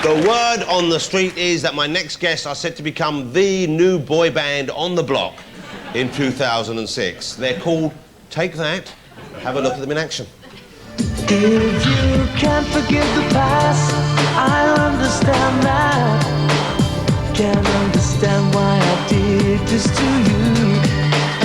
The word on the street is that my next guests are set to become the new boy band on the block in 2006. They're called Take That. Have a look at them in action. If you can't forgive the past, I understand that. Can't understand why I did this to you.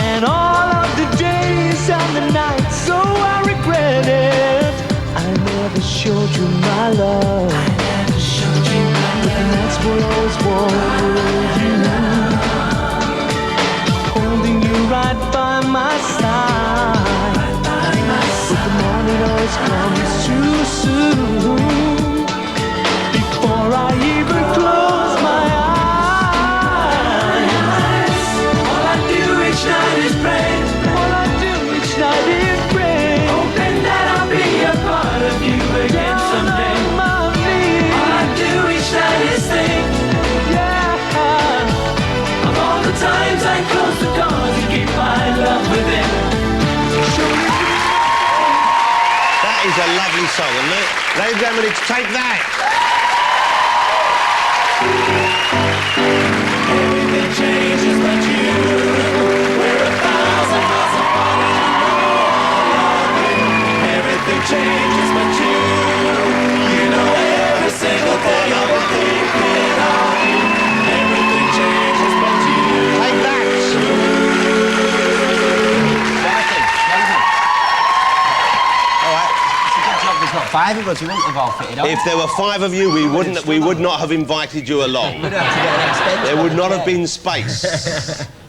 And all of the days and the nights, so I regret it. I never showed you my love. I never showed you my love. But that's what I always wanted you. Holding you right by my side. But the morning always comes too soon. Before I even close my eyes, all I do each night is pray. All I do each night is pray, hoping that I'll be a part of you again someday. All I do each night is think, yeah, of all the times I close the doors and keep my love within. That is a lovely song, isn't it? Ladies and gentlemen, it's Take That. Everything changes but you. We're 1,000 miles apart and you know everything changes but you. You know every single day I'll be thinking of you. Everything changes but you. Take That. There's not 5 of us, we wouldn't have all fitted on. If there were 5 of you, we would not have invited you along. We'd have to get an extension. There would not have been space.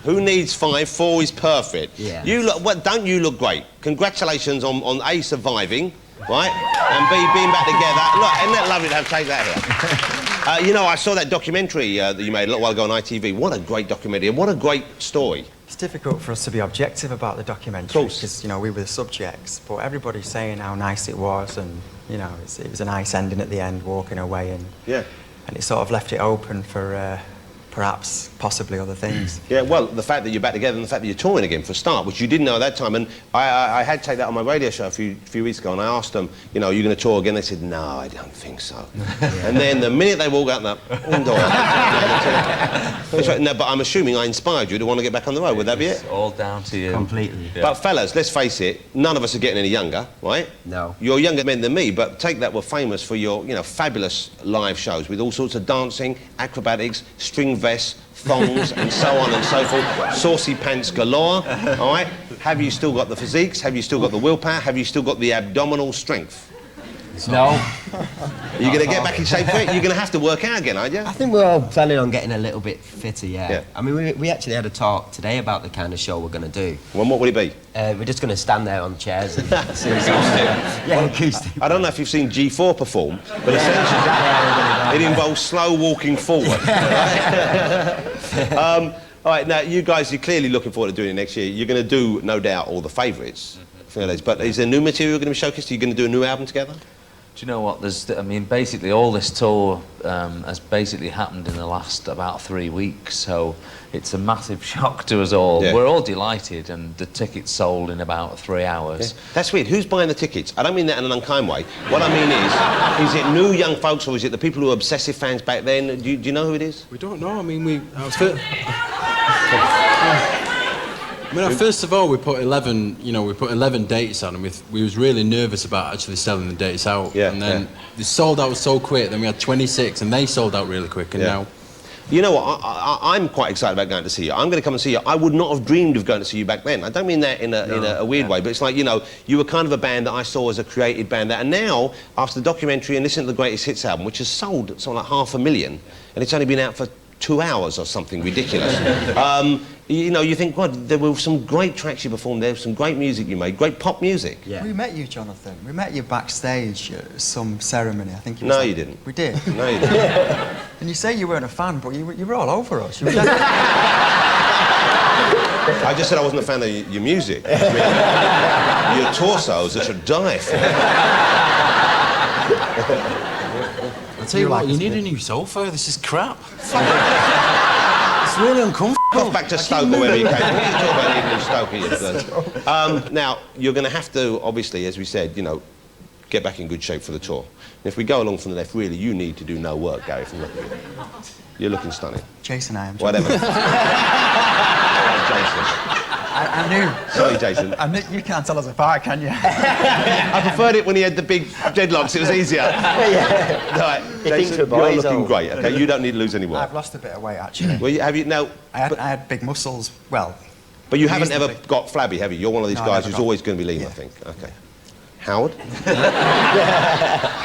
Who needs 5? 4 is perfect. Yeah. You look. Well, don't you look great? Congratulations on A, surviving, right, and B, being back together. Look, isn't that lovely to have Take That here? You know, I saw that documentary that you made a little while ago on ITV. What a great documentary! What a great story. It's difficult for us to be objective about the documentary because, you know, we were the subjects, but everybody's saying how nice it was and, you know, it was a nice ending at the end, walking away, and it sort of left it open for perhaps, possibly other things. Yeah, well, the fact that you're back together and the fact that you're touring again for a start, which you didn't know at that time, and I had Take That on my radio show a few weeks ago, and I asked them, you know, are you going to tour again? They said, no, I don't think so. And then the minute they walk out that door, no, but I'm assuming I inspired you to want to get back on the road. Would that be it? It's all down to you. Completely. Yeah. But fellas, let's face it, none of us are getting any younger, right? No. You're younger men than me, but Take That were famous for your, you know, fabulous live shows with all sorts of dancing, acrobatics, string vests, thongs and so on and so forth, saucy pants galore, all right? Have you still got the physiques? Have you still got the willpower? Have you still got the abdominal strength? No. Are you going to get back in shape for it? You're going to have to work out again, aren't you? I think we're all planning on getting a little bit fitter, Yeah. I mean, we actually had a talk today about the kind of show we're going to do. Well, what would it be? We're just going to stand there on chairs and see yeah, acoustic. I don't know if you've seen G4 perform, but essentially it involves slow walking forward. All right, now, you guys, you're clearly looking forward to doing it next year. You're going to do, no doubt, all the favourites. But is there new material going to be showcased? Are you going to do a new album together? Do you know what? I mean, basically, all this tour has basically happened in the last about 3 weeks, so it's a massive shock to us all. Yeah. We're all delighted, and the tickets sold in about 3 hours. Yeah. That's weird. Who's buying the tickets? I don't mean that in an unkind way. What I mean is it new young folks, or is it the people who were obsessive fans back then? Do you know who it is? We don't know. I mean, first of all, we put 11. You know, we put 11 dates on, and we was really nervous about actually selling the dates out. Yeah. And then they sold out so quick. Then we had 26, and they sold out really quick. And now, you know what? I'm quite excited about going to see you. I'm going to come and see you. I would not have dreamed of going to see you back then. I don't mean that in a weird way, but it's like, you know, you were kind of a band that I saw as a created band. And now, after the documentary and listening to the Greatest Hits album, which has sold something like 500,000, and it's only been out for 2 hours or something ridiculous. You know, you think, God, there were some great tracks you performed, there was some great music you made, great pop music. Yeah. We met you, Jonathan. We met you backstage at some ceremony. I think it was. No, you didn't. We did. No, you didn't. And you say you weren't a fan, but you were all over us. You were I just said I wasn't a fan of your music. I mean, your torsos, I should die for. I'll tell you what, you need a new sofa. This is crap. It's really uncomfortable. Off back to Stoke or wherever you came. We need to talk about Stoke here. Now, you're going to have to, obviously, as we said, you know, get back in good shape for the tour. And if we go along from the left, really, you need to do no work, Gary, from looking at you. You're looking stunning. Jason, I am. Whatever. Jason. I knew. Sorry, Jason. I knew. You can't tell us apart, can you? I preferred it when he had the big dreadlocks. It was easier. Yeah. Right, He thinks Jason, we're boys, you're looking though. great. Okay, you don't need to lose any more. I've lost a bit of weight, actually. Well, have you now? I had big muscles. Well, But you haven't ever reasonably. got flabby, have you? You're one of these No, I guys never who's got- always going to be lean, Yeah. I think. Okay. Howard?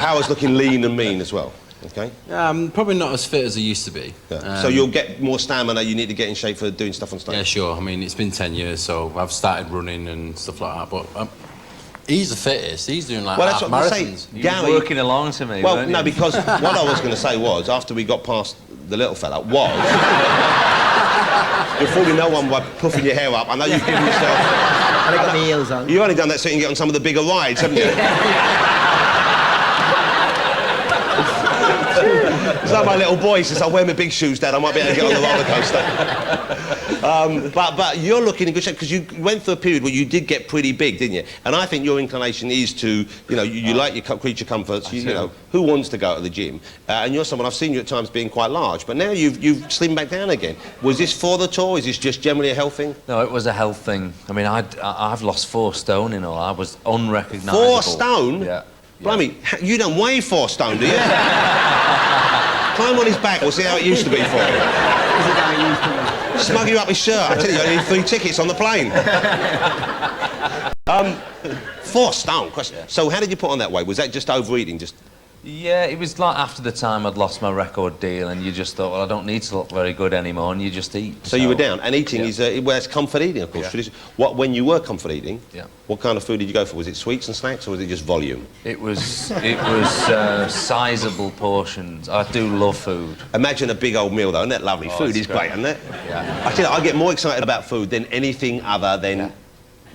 Howard's looking lean and mean as well. Okay. Probably not as fit as I used to be. Yeah. So you'll get more stamina. You need to get in shape for doing stuff on stage. Yeah, sure. I mean, it's been 10 years, so I've started running and stuff like that. But he's the fittest. He's doing like Well, that's half what I'm marathons. saying. You were working along to me, Well, weren't no, you? because what I was going to say was, after we got past the little fella, was you're fooling no one by puffing your hair up. I know you've given yourself. And I got my heels on. You've only done that so you can get on some of the bigger rides, haven't you? It's like my little boy says, I'll wear my big shoes, Dad, I might be able to get on the roller coaster. But you're looking in good shape because you went through a period where you did get pretty big, didn't you? And I think your inclination is to, you know, you like your creature comforts, you know, who wants to go to the gym? And you're someone, I've seen you at times being quite large, but now you've slimmed back down again. Was this for the tour? Is this just generally a health thing? No, it was a health thing. I mean, I've lost 4 stone in all. I was unrecognisable. 4 stone? Yeah. Blimey, you don't weigh 4 stone, do you? Climb on his back, we'll see how it used to be for you. Smug you up his shirt. I tell you, I need 3 tickets on the plane. 4 stone. So how did you put on that weight? Was that just overeating? Just Yeah, it was like after the time I'd lost my record deal, and you just thought, well, I don't need to look very good anymore, and you just eat. so you were down, and eating Yeah. is well, it's comfort eating, of course. Yeah. Tradition. When you were comfort eating, Yeah. what kind of food did you go for? Was it sweets and snacks, or was it just volume? It was sizable portions. I do love food. Imagine a big old meal, though, isn't that lovely? Food it's is great, great. isn't it? Yeah. I tell you, I get more excited about food than anything other than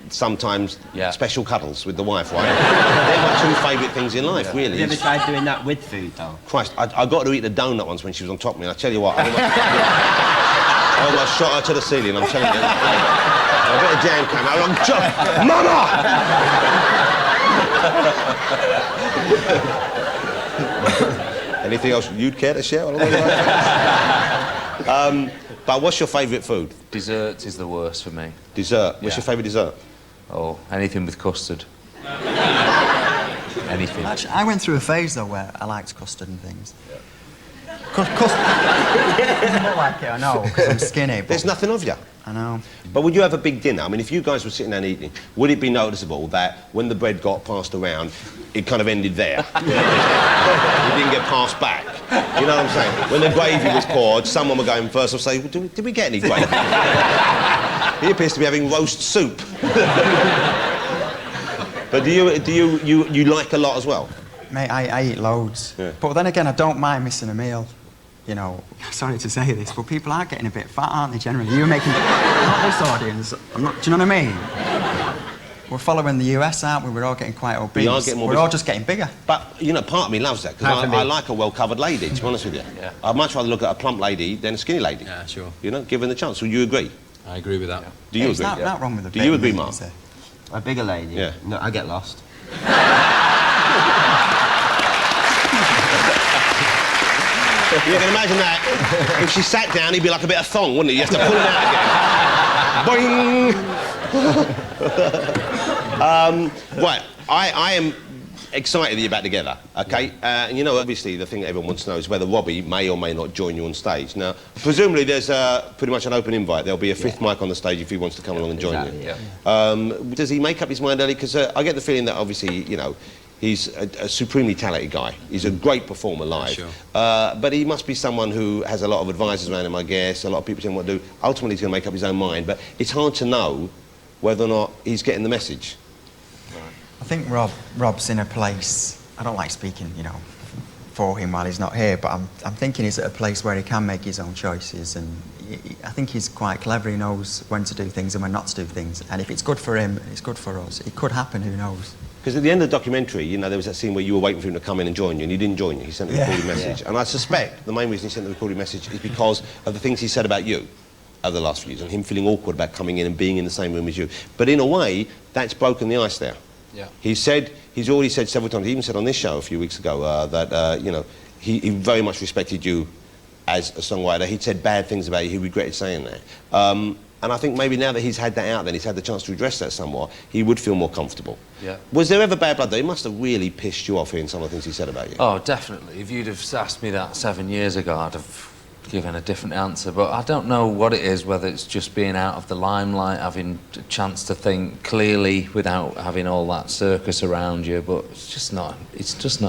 sometimes Yeah. special cuddles with the wife, right? They're my 2 favourite things in life, really. Have you ever is- tried doing that with food, though? Christ, I got to eat a donut once when she was on top of me, and I tell you what, I almost shot her to the ceiling, I'm telling you. A bit of jam came out, I'm just... Mama! Anything else you'd care to share? along those lines? But what's your favourite food? Desserts is the worst for me. Dessert. What's Yeah. your favourite dessert? Oh, anything with custard. Anything. Actually, I went through a phase though where I liked custard and things. Custard. Doesn't look like it, I know, because I'm skinny. But There's nothing of you. I know. But would you have a big dinner? I mean, if you guys were sitting down eating, would it be noticeable that when the bread got passed around, it kind of ended there? It didn't get passed back. You know what I'm saying? When the gravy was poured, someone would go in first and say, well, did we get any gravy? He appears to be having roast soup. But do you like a lot as well? Mate, I eat loads. Yeah. But then again, I don't mind missing a meal. You know, sorry to say this, but people are getting a bit fat, aren't they, generally? You're making... Not this audience. Do you know what I mean? We're following the US, aren't we? We're all getting quite obese. We are getting more We're obese. all just getting bigger. But, you know, part of me loves that, because Half of me. I like a well-covered lady, to be honest with you. Yeah. I'd much rather look at a plump lady than a skinny lady. Yeah, sure. You know, given the chance. Would you agree? I agree with that. Do you There's agree? not wrong with a Do bit you of agree, meat, Mark? is there? A bigger lady? Yeah. No, I get lost. You can imagine that. If she sat down, he'd be like a bit of thong, wouldn't he? You have to pull it out again. Boing! Right, I am excited that you're back together, okay? And you know, obviously, the thing that everyone wants to know is whether Robbie may or may not join you on stage. Now, presumably, there's pretty much an open invite. There'll be a 5th mic on the stage if he wants to come along and join Exactly, you. yeah. Does he make up his mind early? Because I get the feeling that, obviously, you know, he's a supremely talented guy. He's a great performer live. Sure. But he must be someone who has a lot of advisors around him, I guess. A lot of people tell him what to do. Ultimately, he's going to make up his own mind. But it's hard to know whether or not he's getting the message. I think Rob's in a place... I don't like speaking, you know, for him while he's not here, but I'm thinking he's at a place where he can make his own choices, and I think he's quite clever. He knows when to do things and when not to do things. And if it's good for him, it's good for us. It could happen, who knows? Because at the end of the documentary, you know, there was that scene where you were waiting for him to come in and join you, and he didn't join you. He sent a recorded message. And I suspect the main reason he sent the recorded message is because of the things he said about you over the last few years, and him feeling awkward about coming in and being in the same room as you. But in a way, that's broken the ice there. Yeah. He said he's already said several times, he even said on this show a few weeks ago that, you know, he very much respected you as a songwriter. He'd said bad things about you, he regretted saying that. And I think maybe now that he's had that out, then he's had the chance to address that somewhat, he would feel more comfortable. Yeah. Was there ever bad blood though? It must have really pissed you off hearing some of the things he said about you. Oh, definitely. If you'd have asked me that 7 years ago, I'd have given a different answer. But I don't know what it is, whether it's just being out of the limelight, having a chance to think clearly without having all that circus around you. But it's just not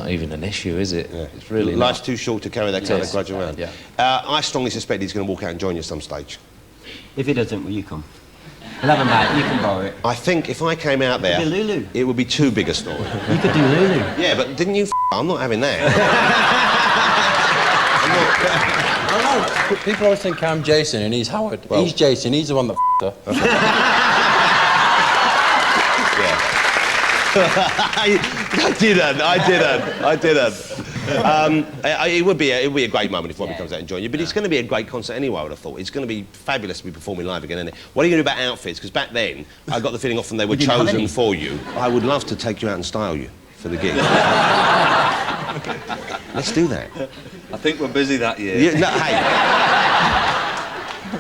even an issue, is it? Yeah. It's really Life's not. too short to carry that kind of grudge around. Yeah. I strongly suspect he's going to walk out and join you at some stage. If he doesn't, will you come? We'll have a mate, you can borrow it. I think if I came out there, Could be Lulu. it would be too big a story. You could do Lulu. Yeah, but didn't you I'm not having that. I know. People always think I'm Jason and he's Howard. Well, he's Jason, he's the one that her. I didn't. It would be a great moment if Robbie comes out and joins you, but it's going to be a great concert anyway, I would have thought. It's going to be fabulous to be performing live again, isn't it? What are you going to do about outfits? Because back then, I got the feeling often they were didn't have chosen any. for you. I would love to take you out and style you for the gig. Let's do that. I think we're busy that year. No, hey.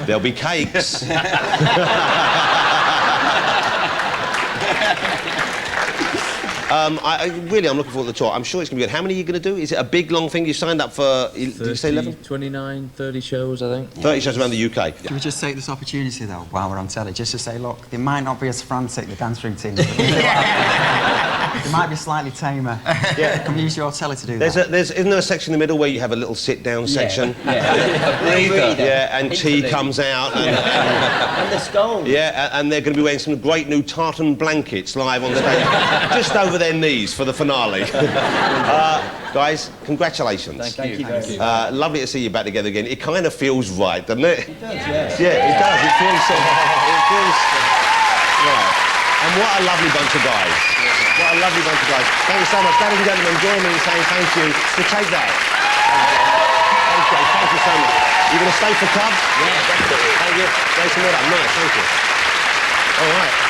There'll be cakes. I'm looking forward to the tour. I'm sure it's going to be good. How many are you going to do? Is it a big, long thing? You signed up for, did you say 11? 29, 30 shows, I think. 30 shows around the UK. Can we just take this opportunity, though, while we're on telly, just to say, look, they might not be as frantic, the dance routines, but they might be slightly tamer. Yeah. Can we use your telly to do that? Isn't there a section in the middle where you have a little sit-down section? Yeah. Yeah, and tea comes out. And the skull. Yeah, and they're going to be wearing some great new tartan blankets live on stage, just over their knees for the finale. Guys, congratulations. Thank you. Lovely to see you back together again. It kind of feels right, doesn't it? It does, yeah. Yeah, it does. It feels so. It feels right. And what a lovely bunch of guys. What a lovely bunch of guys. Thank you so much. Ladies and gentlemen, join me in saying thank you. To take that. Okay, thank you so much. You going to stay for club? Yeah, definitely. Thank you. Jason, well done. Nice, thank you. All right.